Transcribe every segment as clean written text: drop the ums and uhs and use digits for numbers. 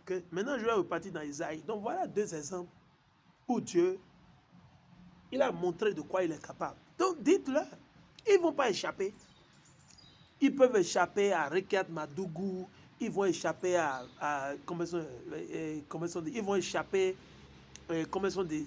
Okay? Maintenant, je vais repartir dans Isaïe. Donc, voilà 2 exemples où Dieu, il a montré de quoi il est capable. Donc, dites-leur, ils ne vont pas échapper. Ils peuvent échapper à Rekiat Madougou, ils vont échapper à comment sont dit, ils vont échapper, comment sont dit,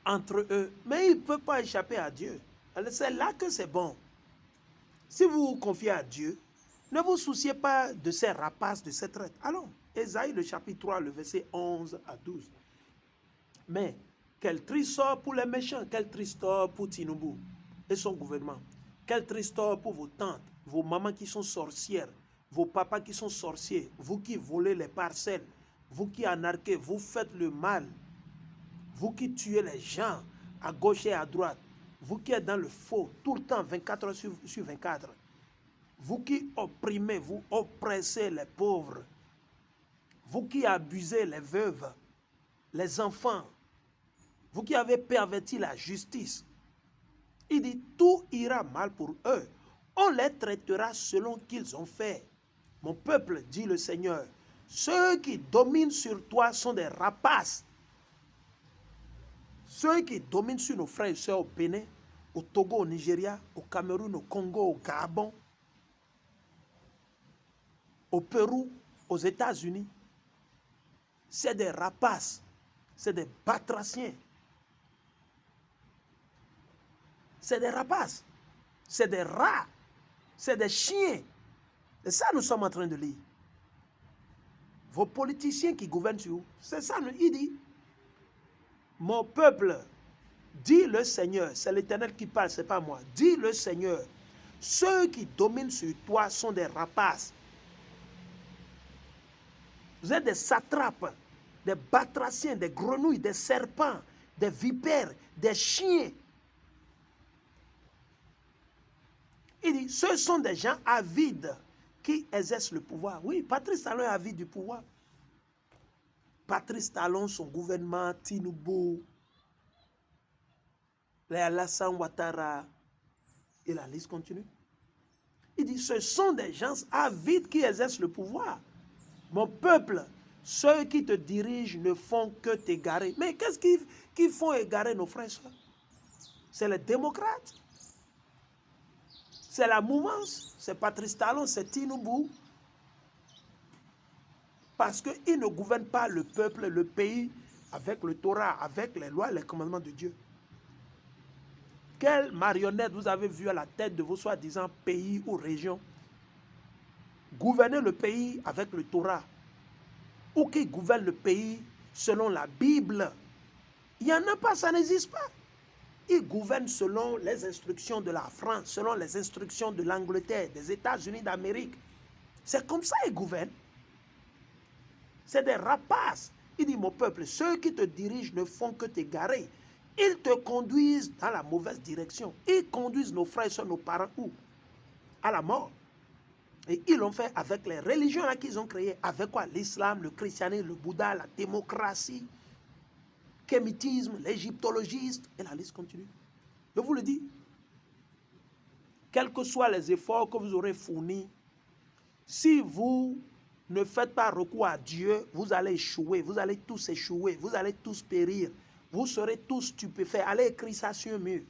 entre eux, mais ils ne peuvent pas échapper à Dieu. C'est là que c'est bon. Si vous vous confiez à Dieu, ne vous souciez pas de ces rapaces, de ces traites. Allons, Ésaïe, le chapitre 3, le verset 11 à 12. Mais quel triste sort pour les méchants, quel triste sort pour Tinubu et son gouvernement. Quel triste sort pour vos tantes, vos mamans qui sont sorcières, vos papas qui sont sorciers, vous qui volez les parcelles, vous qui anarquez, vous faites le mal, vous qui tuez les gens à gauche et à droite, vous qui êtes dans le faux tout le temps, 24 heures sur 24, vous qui opprimez, vous oppressez les pauvres, vous qui abusez les veuves, les enfants, vous qui avez perverti la justice, il dit, tout ira mal pour eux. On les traitera selon qu'ils ont fait. Mon peuple, dit le Seigneur, ceux qui dominent sur toi sont des rapaces. Ceux qui dominent sur nos frères et sœurs au Bénin, au Togo, au Nigeria, au Cameroun, au Congo, au Gabon, au Pérou, aux États-Unis, c'est des rapaces, c'est des batraciens. C'est des rapaces, c'est des rats, c'est des chiens. C'est ça que nous sommes en train de lire. Vos politiciens qui gouvernent sur vous, c'est ça, il dit, mon peuple, dit le Seigneur, c'est l'Éternel qui parle, c'est pas moi, dit le Seigneur, ceux qui dominent sur toi sont des rapaces. Vous êtes des satrapes, des batraciens, des grenouilles, des serpents, des vipères, des chiens. Il dit, ce sont des gens avides qui exercent le pouvoir. Oui, Patrice Talon est avide du pouvoir. Patrice Talon, son gouvernement, Tinubu, les Alassane Ouattara, et la liste continue. Il dit, ce sont des gens avides qui exercent le pouvoir. Mon peuple, ceux qui te dirigent ne font que t'égarer. Mais qu'est-ce qui font égarer nos frères et sœurs? C'est les démocrates. C'est la mouvance. C'est Patrice Talon, c'est Tinubu. Parce qu'ils ne gouvernent pas le peuple, le pays, avec le Torah, avec les lois, les commandements de Dieu. Quelle marionnette vous avez vu à la tête de vos soi-disant pays ou régions gouverner le pays avec le Torah, ou qui gouverne le pays selon la Bible? Il n'y en a pas, ça n'existe pas. Ils gouvernent selon les instructions de la France, selon les instructions de l'Angleterre, des États-Unis d'Amérique. C'est comme ça qu'ils gouvernent. C'est des rapaces. Il dit, mon peuple, ceux qui te dirigent ne font que t'égarer. Ils te conduisent dans la mauvaise direction. Ils conduisent nos frères et soeurs, nos parents, où? À la mort. Et ils l'ont fait avec les religions là qu'ils ont créées. Avec quoi? L'islam, le christianisme, le Bouddha, la démocratie, le kémitisme, l'égyptologiste, et la liste continue. Je vous le dis. Quels que soient les efforts que vous aurez fournis, si vous ne faites pas recours à Dieu, vous allez échouer, vous allez tous échouer, vous allez tous périr, vous serez tous stupéfaits. Allez écrire ça sur un mur.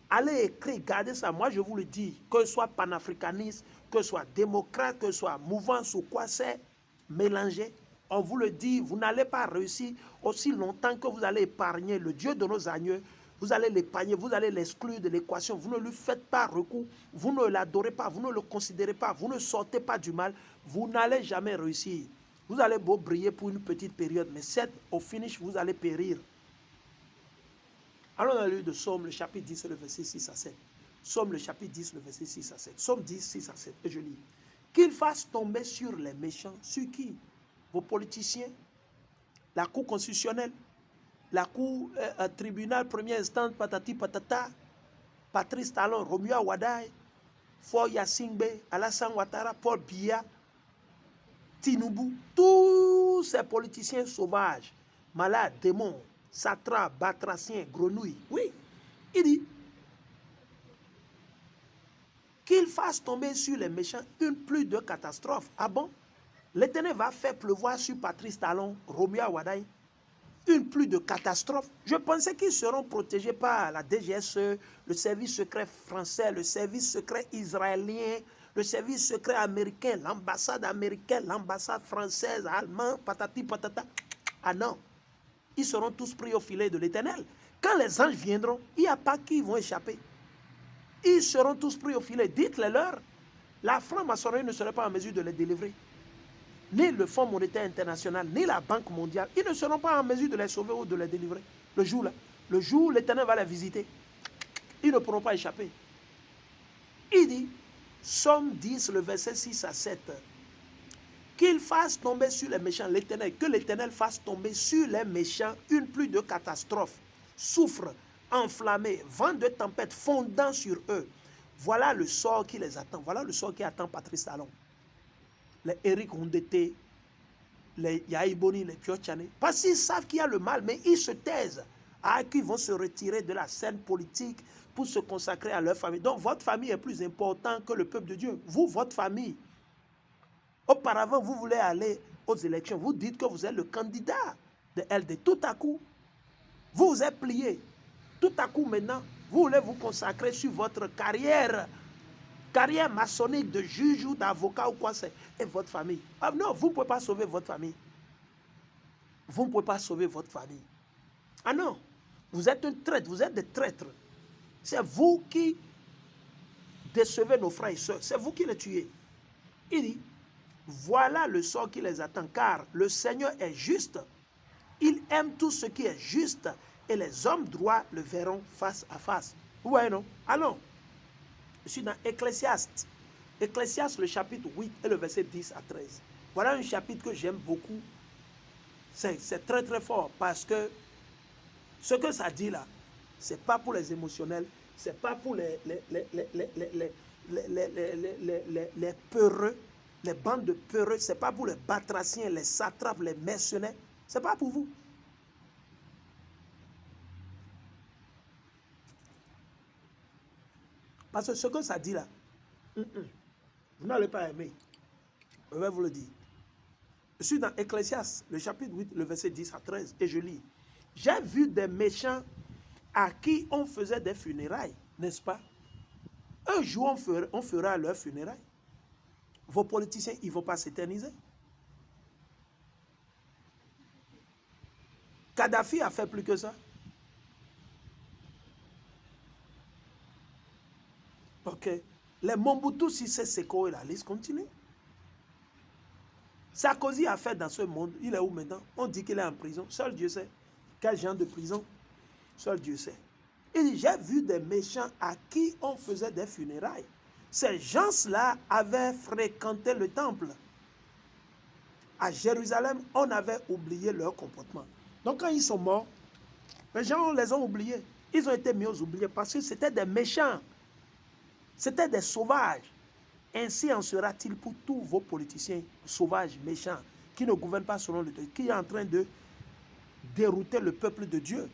Allez écrire, gardez ça. Moi, je vous le dis, que ce soit panafricaniste, que ce soit démocrate, que ce soit mouvance ou quoi, c'est mélangé. On vous le dit, vous n'allez pas réussir aussi longtemps que vous allez épargner le Dieu de nos aïeux. Vous allez l'épargner, vous allez l'exclure de l'équation. Vous ne lui faites pas recours, vous ne l'adorez pas, vous ne le considérez pas, vous ne sortez pas du mal. Vous n'allez jamais réussir. Vous allez beau briller pour une petite période, mais au finish, vous allez périr. Allons dans le livre de Somme, le chapitre 10, le verset 6 à 7. Somme, le chapitre 10, le verset 6 à 7. Somme 10, 6 à 7. Et je lis. Qu'il fasse tomber sur les méchants. Sur qui? Vos politiciens, la Cour constitutionnelle, la Cour tribunal, première instance, patati patata, Patrice Talon, Romuald Wadaye, Faure Gnassingbé, Alassane Ouattara, Paul Biya, Tinubu, tous ces politiciens sauvages, malades, démons, satrapes, batraciens, grenouilles. Oui, il dit qu'il fasse tomber sur les méchants une pluie de catastrophes. Ah bon? l'Éternel va faire pleuvoir sur Patrice Talon, Romuald Wardini, une pluie de catastrophes. Je pensais qu'ils seront protégés par la DGSE, le service secret français, le service secret israélien, le service secret américain, l'ambassade américaine, l'ambassade française, allemande, patati patata. Ah non, ils seront tous pris au filet de l'Éternel. Quand les anges viendront, il n'y a pas qui vont échapper. Ils seront tous pris au filet. Dites-le leur. La franc-maçonnerie ne serait pas en mesure de les délivrer. Ni le Fonds monétaire international, ni la Banque mondiale, ils ne seront pas en mesure de les sauver ou de les délivrer. Le jour là, le jour où l'Éternel va les visiter, ils ne pourront pas échapper. Il dit, Somme 10, le verset 6 à 7, qu'il fasse tomber sur les méchants, l'Éternel, que l'Éternel fasse tomber sur les méchants une pluie de catastrophes, soufre, enflammé, vent de tempête fondant sur eux. Voilà le sort qui les attend. Voilà le sort qui attend Patrice Talon. Les Eric Ondete, les Yaïboni, les Piochane, parce qu'ils savent qu'il y a le mal, mais ils se taisent. Ils vont se retirer de la scène politique pour se consacrer à leur famille. Donc votre famille est plus importante que le peuple de Dieu. Vous, votre famille. Auparavant, vous voulez aller aux élections. Vous dites que vous êtes le candidat de LD. Tout à coup, vous vous êtes plié. Tout à coup, maintenant, vous voulez vous consacrer sur votre carrière maçonnique de juge ou d'avocat ou quoi c'est, et votre famille. Ah non, vous ne pouvez pas sauver votre famille. Vous ne pouvez pas sauver votre famille. Ah non, vous êtes un traître, vous êtes des traîtres. C'est vous qui décevez nos frères et sœurs, c'est vous qui les tuez. Il dit, voilà le sort qui les attend, car le Seigneur est juste. Il aime tout ce qui est juste, et les hommes droits le verront face à face. Vous voyez, non? Allons. Je suis dans Ecclésiaste. Ecclésiaste, le chapitre 8 et le verset 10 à 13. Voilà un chapitre que j'aime beaucoup. C'est très très fort parce que ce que ça dit là, ce n'est pas pour les émotionnels, ce n'est pas pour les peureux, les bandes de peureux, ce n'est pas pour les batraciens, les satrapes, les mercenaires, ce n'est pas pour vous. Parce que ce que ça dit là, vous n'allez pas aimer. Je vais vous le dire. Je suis dans Ecclésiaste, le chapitre 8, le verset 10 à 13, et je lis. J'ai vu des méchants à qui on faisait des funérailles, n'est-ce pas? Un jour, on fera leurs funérailles. Vos politiciens, ils ne vont pas s'éterniser. Kadhafi a fait plus que ça. Ok. Les Mobutu Sese Seko et la liste continue. Sarkozy a fait dans ce monde, il est où maintenant? On dit qu'il est en prison. Seul Dieu sait. Quel genre de prison? Seul Dieu sait. Il dit, j'ai vu des méchants à qui on faisait des funérailles. Ces gens-là avaient fréquenté le temple. À Jérusalem, on avait oublié leur comportement. Donc quand ils sont morts, les gens les ont oubliés. Ils ont été mis aux oubliés parce que c'était des méchants. C'était des sauvages. Ainsi en sera-t-il pour tous vos politiciens sauvages, méchants, qui ne gouvernent pas selon le Dieu, qui est en train de dérouter le peuple de Dieu.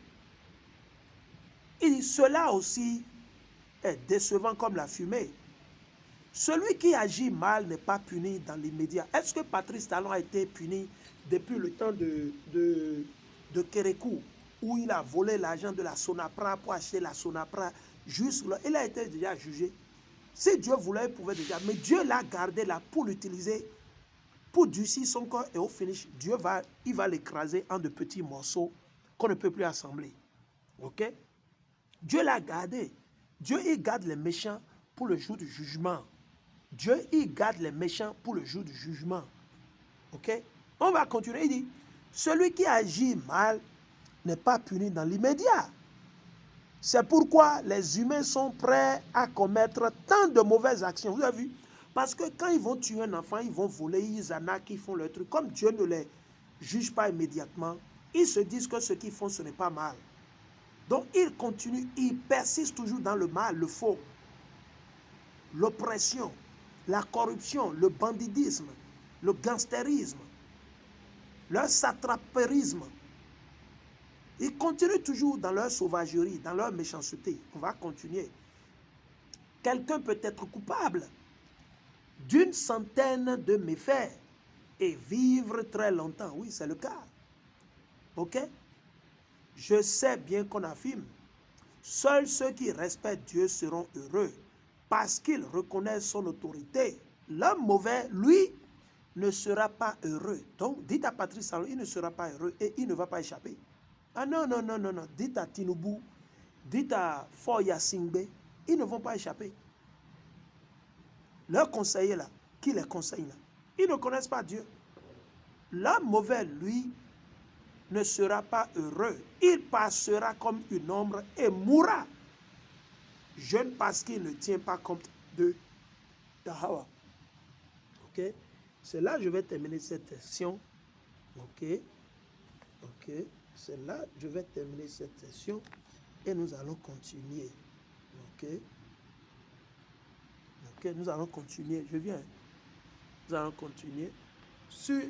Et cela aussi est décevant comme la fumée. Celui qui agit mal n'est pas puni dans l'immédiat. Est-ce que Patrice Talon a été puni depuis le temps de Kérékou, où il a volé l'argent de la Sonapra pour acheter la Sonapra? Juste là, il a été déjà jugé. Si Dieu voulait, il pouvait déjà. Mais Dieu l'a gardé là pour l'utiliser, pour durcir son corps, et au finish, il va l'écraser en de petits morceaux qu'on ne peut plus assembler. Ok? Dieu l'a gardé. Dieu, il garde les méchants pour le jour du jugement. Dieu, il garde les méchants pour le jour du jugement. Ok? On va continuer. Il dit, celui qui agit mal n'est pas puni dans l'immédiat. C'est pourquoi les humains sont prêts à commettre tant de mauvaises actions. Vous avez vu? Parce que quand ils vont tuer un enfant, ils vont voler, ils arnaquent, ils font leur truc. Comme Dieu ne les juge pas immédiatement, ils se disent que ce qu'ils font, ce n'est pas mal. Donc ils continuent, ils persistent toujours dans le mal, le faux, l'oppression, la corruption, le banditisme, le gangstérisme, le satraperisme. Ils continuent toujours dans leur sauvagerie, dans leur méchanceté. On va continuer. Quelqu'un peut être coupable d'une centaine de méfaits, et vivre très longtemps. Oui, c'est le cas. Ok? Je sais bien qu'on affirme, seuls ceux qui respectent Dieu seront heureux parce qu'ils reconnaissent son autorité. L'homme mauvais, lui, ne sera pas heureux. Donc, dites à Patrice Talon, il ne sera pas heureux et il ne va pas échapper. Ah non, non, non, non, non. Dites à Tinubu, dites à Foya Singbe, ils ne vont pas échapper. Leurs conseillers là, qui les conseillent là, ils ne connaissent pas Dieu. L'homme mauvais, lui, ne sera pas heureux. Il passera comme une ombre et mourra. Jeune parce qu'il ne tient pas compte de Hawa. Ok? C'est là que je vais terminer cette session. Ok? Ok? C'est là que je vais terminer cette session et nous allons continuer. Ok? Ok? Nous allons continuer. Je viens. Nous allons continuer sur